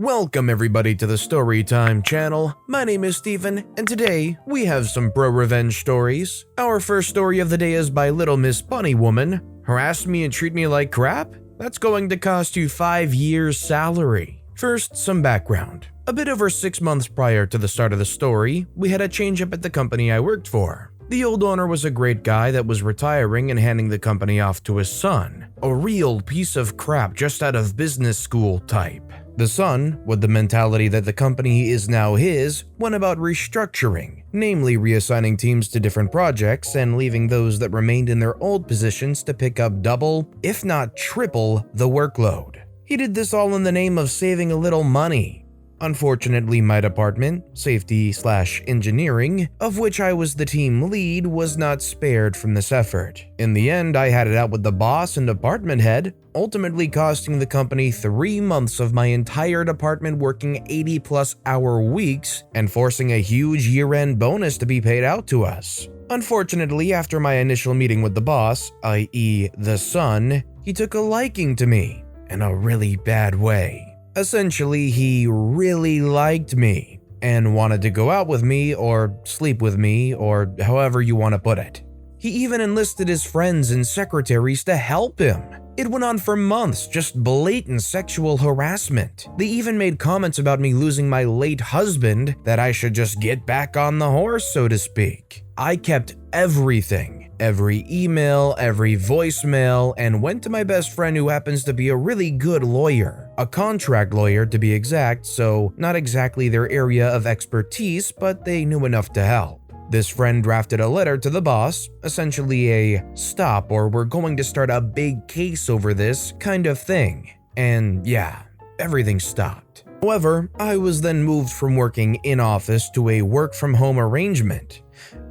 Welcome everybody to the Storytime channel. My name is Steven, and today we have some pro-revenge stories. Our first story of the day is by Little Miss Bunny Woman. Harass me and treat me like crap? That's going to cost you 5 years' salary. First, some background. A bit over 6 months prior to the start of the story, we had a change-up at the company I worked for. The old owner was a great guy that was retiring and handing the company off to his son. A real piece of crap just out of business school type. The son, with the mentality that the company is now his, went about restructuring, namely reassigning teams to different projects and leaving those that remained in their old positions to pick up double, if not triple, the workload. He did this all in the name of saving a little money. Unfortunately, my department, safety/engineering, of which I was the team lead, was not spared from this effort. In the end, I had it out with the boss and department head, ultimately costing the company 3 months of my entire department working 80+ hour weeks and forcing a huge year-end bonus to be paid out to us. Unfortunately, after my initial meeting with the boss, i.e. the son, he took a liking to me in a really bad way. Essentially, he really liked me and wanted to go out with me or sleep with me or however you want to put it. He even enlisted his friends and secretaries to help him. It went on for months, just blatant sexual harassment. They even made comments about me losing my late husband, that I should just get back on the horse, so to speak. I kept everything, every email, every voicemail, and went to my best friend who happens to be a really good lawyer. A contract lawyer to be exact, so not exactly their area of expertise, but they knew enough to help. This friend drafted a letter to the boss, essentially a stop or we're going to start a big case over this kind of thing. And yeah, everything stopped. However, I was then moved from working in office to a work from home arrangement.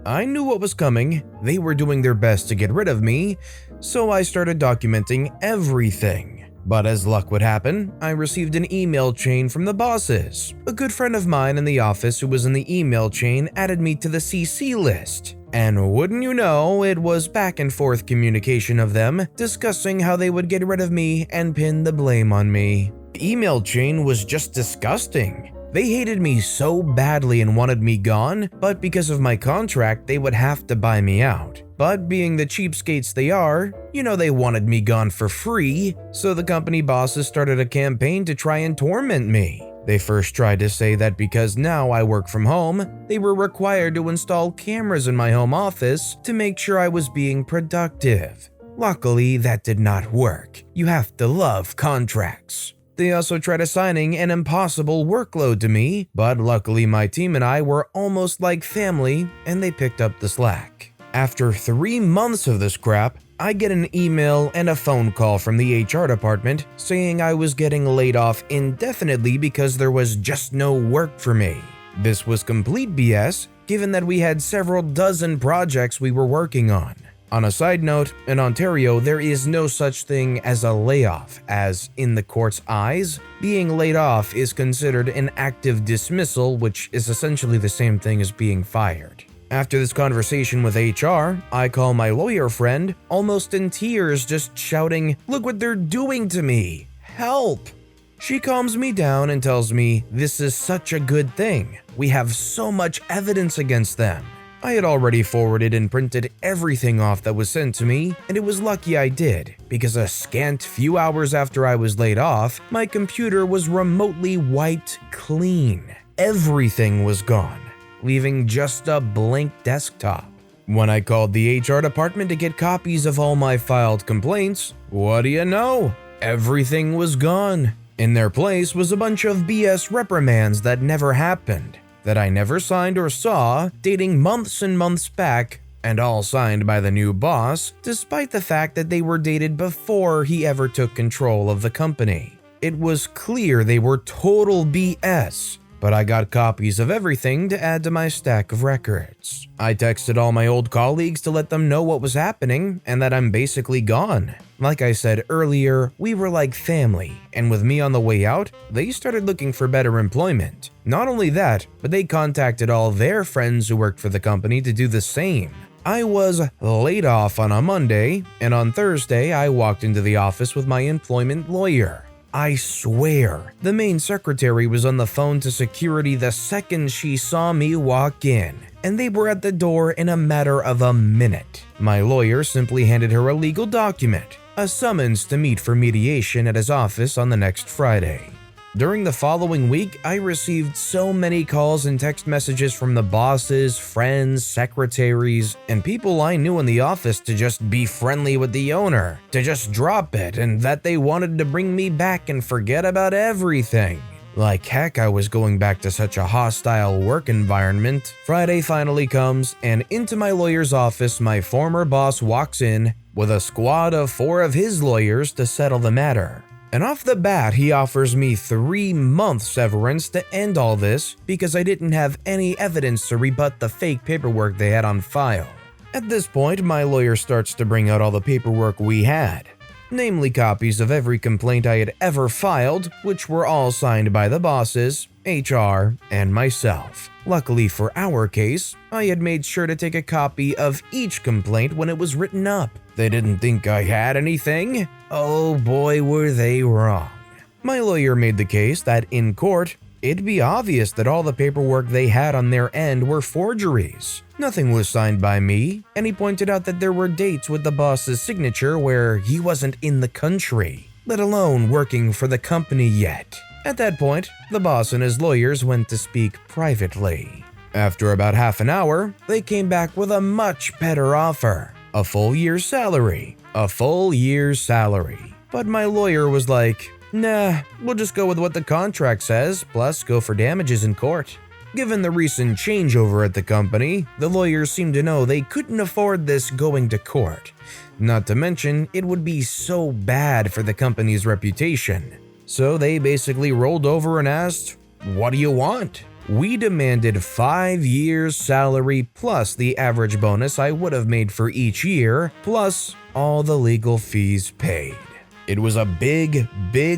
I knew what was coming. They were doing their best to get rid of me, so I started documenting everything. But as luck would happen, I received an email chain from the bosses. A good friend of mine in the office who was in the email chain added me to the CC list. And wouldn't you know, it was back and forth communication of them discussing how they would get rid of me and pin the blame on me. The email chain was just disgusting. They hated me so badly and wanted me gone, but because of my contract, they would have to buy me out. But being the cheapskates they are, they wanted me gone for free, so the company bosses started a campaign to try and torment me. They first tried to say that because now I work from home, they were required to install cameras in my home office to make sure I was being productive. Luckily, that did not work. You have to love contracts. They also tried assigning an impossible workload to me, but luckily my team and I were almost like family and they picked up the slack. After 3 months of this crap, I get an email and a phone call from the HR department saying I was getting laid off indefinitely because there was just no work for me. This was complete BS, given that we had several dozen projects we were working on. On a side note, in Ontario, there is no such thing as a layoff, as in the court's eyes, being laid off is considered an active dismissal, which is essentially the same thing as being fired. After this conversation with HR, I call my lawyer friend, almost in tears, just shouting, "Look what they're doing to me! Help!" She calms me down and tells me this is such a good thing. We have so much evidence against them. I had already forwarded and printed everything off that was sent to me, and it was lucky I did, because a scant few hours after I was laid off, my computer was remotely wiped clean. Everything was gone, leaving just a blank desktop. When I called the HR department to get copies of all my filed complaints, what do you know? Everything was gone. In their place was a bunch of BS reprimands that never happened, that I never signed or saw, dating months and months back, and all signed by the new boss, despite the fact that they were dated before he ever took control of the company. It was clear they were total BS, but I got copies of everything to add to my stack of records. I texted all my old colleagues to let them know what was happening and that I'm basically gone. Like I said earlier, we were like family, and with me on the way out, they started looking for better employment. Not only that, but they contacted all their friends who worked for the company to do the same. I was laid off on a Monday, and on Thursday I walked into the office with my employment lawyer. I swear, the main secretary was on the phone to security the second she saw me walk in, and they were at the door in a matter of a minute. My lawyer simply handed her a legal document, a summons to meet for mediation at his office on the next Friday. During the following week, I received so many calls and text messages from the bosses, friends, secretaries, and people I knew in the office to just be friendly with the owner, to just drop it, and that they wanted to bring me back and forget about everything. Like heck, I was going back to such a hostile work environment. Friday finally comes, and into my lawyer's office my former boss walks in with a squad of 4 of his lawyers to settle the matter. And off the bat, he offers me 3 months severance to end all this because I didn't have any evidence to rebut the fake paperwork they had on file. At this point, my lawyer starts to bring out all the paperwork we had, namely copies of every complaint I had ever filed, which were all signed by the bosses, HR, and myself. Luckily for our case, I had made sure to take a copy of each complaint when it was written up. They didn't think I had anything? Oh boy, were they wrong. My lawyer made the case that in court, it'd be obvious that all the paperwork they had on their end were forgeries. Nothing was signed by me, and he pointed out that there were dates with the boss's signature where he wasn't in the country, let alone working for the company yet. At that point, the boss and his lawyers went to speak privately. After about half an hour, they came back with a much better offer. A full year's salary. But my lawyer was like, nah, we'll just go with what the contract says, plus go for damages in court. Given the recent changeover at the company, the lawyers seemed to know they couldn't afford this going to court. Not to mention, it would be so bad for the company's reputation. So they basically rolled over and asked, what do you want? We demanded 5 years' salary plus the average bonus I would have made for each year, plus all the legal fees paid. It was a big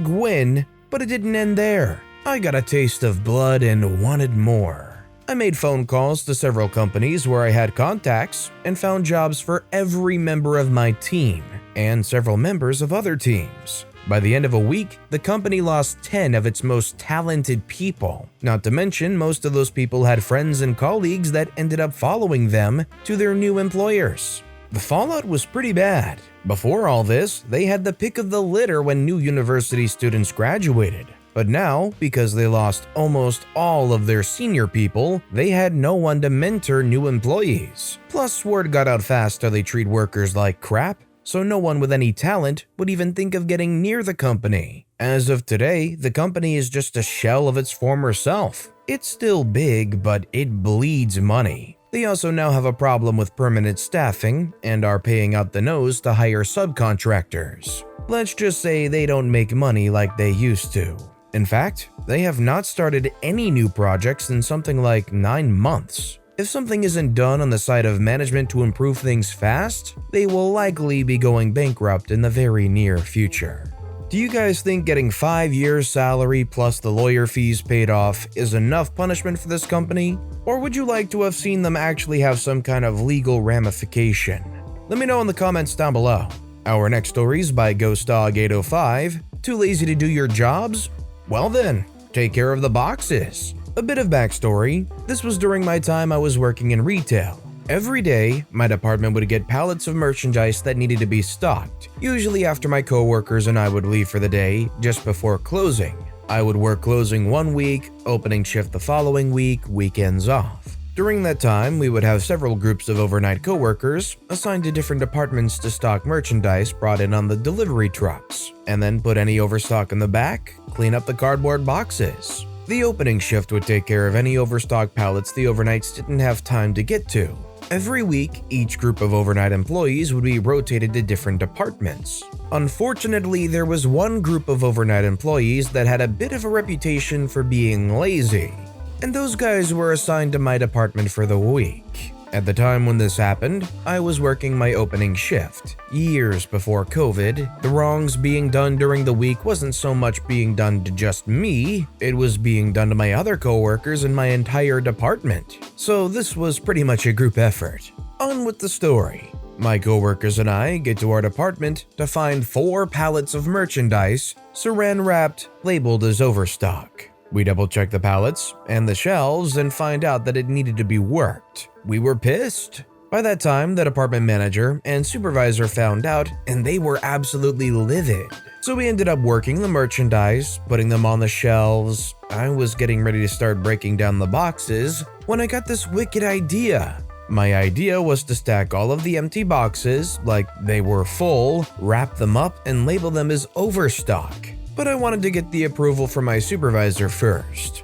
win, but it didn't end there. I got a taste of blood and wanted more. I made phone calls to several companies where I had contacts and found jobs for every member of my team and several members of other teams. By the end of a week, the company lost 10 of its most talented people. Not to mention, most of those people had friends and colleagues that ended up following them to their new employers. The fallout was pretty bad. Before all this, they had the pick of the litter when new university students graduated. But now, because they lost almost all of their senior people, they had no one to mentor new employees. Plus, word got out fast how they treat workers like crap, so no one with any talent would even think of getting near the company. As of today, the company is just a shell of its former self. It's still big, but it bleeds money. They also now have a problem with permanent staffing and are paying out the nose to hire subcontractors. Let's just say they don't make money like they used to. In fact, they have not started any new projects in something like 9 months. If something isn't done on the side of management to improve things fast, they will likely be going bankrupt in the very near future. Do you guys think getting 5 years' salary plus the lawyer fees paid off is enough punishment for this company? Or would you like to have seen them actually have some kind of legal ramification? Let me know in the comments down below. Our next story is by GhostDog805. Too lazy to do your jobs? Well then, take care of the boxes. A bit of backstory, this was during my time I was working in retail. Every day, my department would get pallets of merchandise that needed to be stocked, usually after my coworkers and I would leave for the day just before closing. I would work closing one week, opening shift the following week, weekends off. During that time, we would have several groups of overnight coworkers assigned to different departments to stock merchandise brought in on the delivery trucks, and then put any overstock in the back, clean up the cardboard boxes. The opening shift would take care of any overstock pallets the overnights didn't have time to get to. Every week, each group of overnight employees would be rotated to different departments. Unfortunately, there was one group of overnight employees that had a bit of a reputation for being lazy, and those guys were assigned to my department for the week. At the time when this happened, I was working my opening shift. Years before COVID, the wrongs being done during the week wasn't so much being done to just me, it was being done to my other coworkers and my entire department. So this was pretty much a group effort. On with the story. My coworkers and I get to our department to find 4 pallets of merchandise, saran wrapped, labeled as overstock. We double check the pallets and the shelves and find out that it needed to be worked. We were pissed. By that time, the department manager and supervisor found out and they were absolutely livid. So we ended up working the merchandise, putting them on the shelves. I was getting ready to start breaking down the boxes when I got this wicked idea. My idea was to stack all of the empty boxes like they were full, wrap them up, and label them as overstock. But I wanted to get the approval from my supervisor first.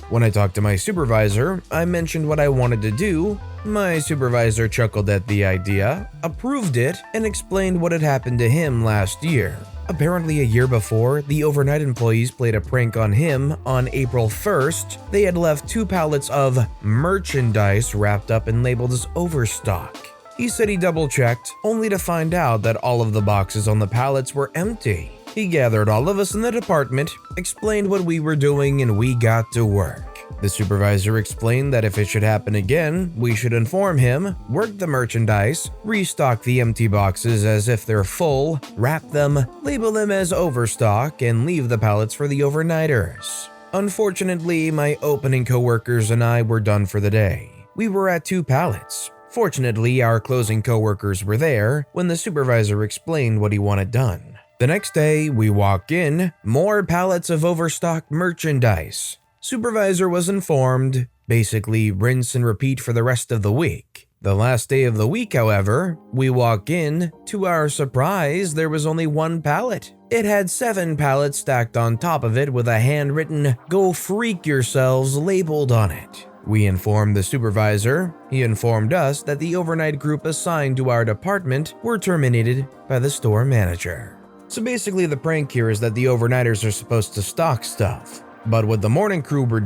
When I talked to my supervisor, I mentioned what I wanted to do. My supervisor chuckled at the idea, approved it, and explained what had happened to him last year. Apparently a year before, the overnight employees played a prank on him. On April 1st, they had left 2 pallets of merchandise wrapped up and labeled as overstock. He said he double-checked, only to find out that all of the boxes on the pallets were empty. He gathered all of us in the department, explained what we were doing, and we got to work. The supervisor explained that if it should happen again, we should inform him, work the merchandise, restock the empty boxes as if they're full, wrap them, label them as overstock, and leave the pallets for the overnighters. Unfortunately, my opening coworkers and I were done for the day. We were at 2 pallets. Fortunately, our closing coworkers were there when the supervisor explained what he wanted done. The next day, we walk in, more pallets of overstock merchandise. Supervisor was informed, basically rinse and repeat for the rest of the week. The last day of the week, however, we walk in. To our surprise, there was only 1 pallet. It had 7 pallets stacked on top of it with a handwritten "Go freak yourselves" labeled on it. We informed the supervisor. He informed us that the overnight group assigned to our department were terminated by the store manager. So basically the prank here is that the overnighters are supposed to stock stuff. But what the morning crew was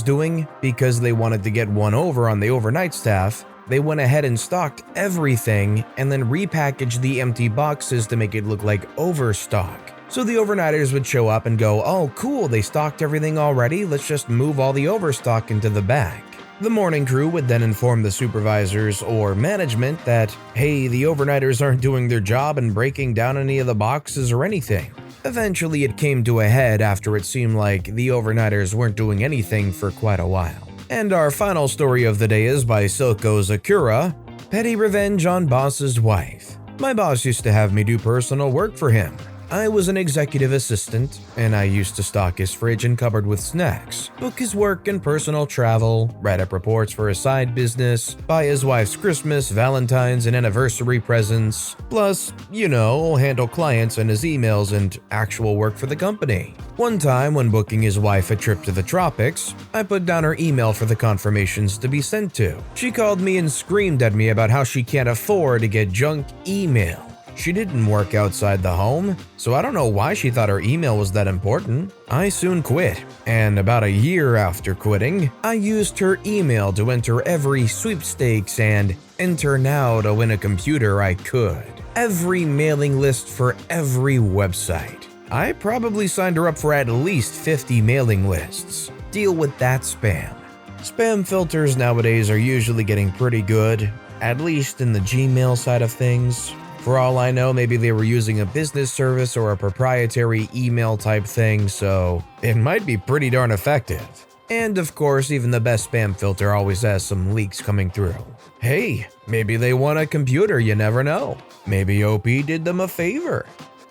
doing, because they wanted to get one over on the overnight staff, they went ahead and stocked everything and then repackaged the empty boxes to make it look like overstock. So the overnighters would show up and go, "Oh cool, they stocked everything already, let's just move all the overstock into the back." The morning crew would then inform the supervisors or management that, hey, the overnighters aren't doing their job and breaking down any of the boxes or anything. Eventually it came to a head after it seemed like the overnighters weren't doing anything for quite a while. And our final story of the day is by Silko Zakura, Petty Revenge on Boss's Wife. My boss used to have me do personal work for him. I was an executive assistant, and I used to stock his fridge and cupboard with snacks, book his work and personal travel, write up reports for his side business, buy his wife's Christmas, Valentine's, and anniversary presents, plus, handle clients and his emails and actual work for the company. One time when booking his wife a trip to the tropics, I put down her email for the confirmations to be sent to. She called me and screamed at me about how she can't afford to get junk email. She didn't work outside the home, so I don't know why she thought her email was that important. I soon quit, and about a year after quitting, I used her email to enter every sweepstakes and enter now to win a computer I could. Every mailing list for every website. I probably signed her up for at least 50 mailing lists. Deal with that spam. Spam filters nowadays are usually getting pretty good, at least in the Gmail side of things. For all I know, maybe they were using a business service or a proprietary email type thing, so it might be pretty darn effective. And of course, even the best spam filter always has some leaks coming through. Hey, maybe they want a computer, you never know. Maybe OP did them a favor.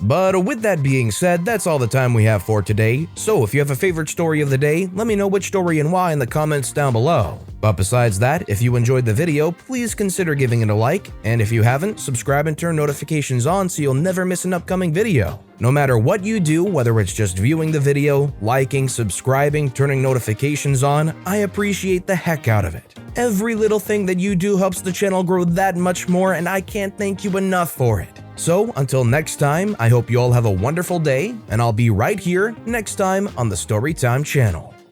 But with that being said, that's all the time we have for today. So if you have a favorite story of the day, let me know which story and why in the comments down below. But besides that, if you enjoyed the video, please consider giving it a like, and if you haven't, subscribe and turn notifications on so you'll never miss an upcoming video. No matter what you do, whether it's just viewing the video, liking, subscribing, turning notifications on, I appreciate the heck out of it. Every little thing that you do helps the channel grow that much more, and I can't thank you enough for it. So until next time, I hope you all have a wonderful day, and I'll be right here next time on the Storytime channel.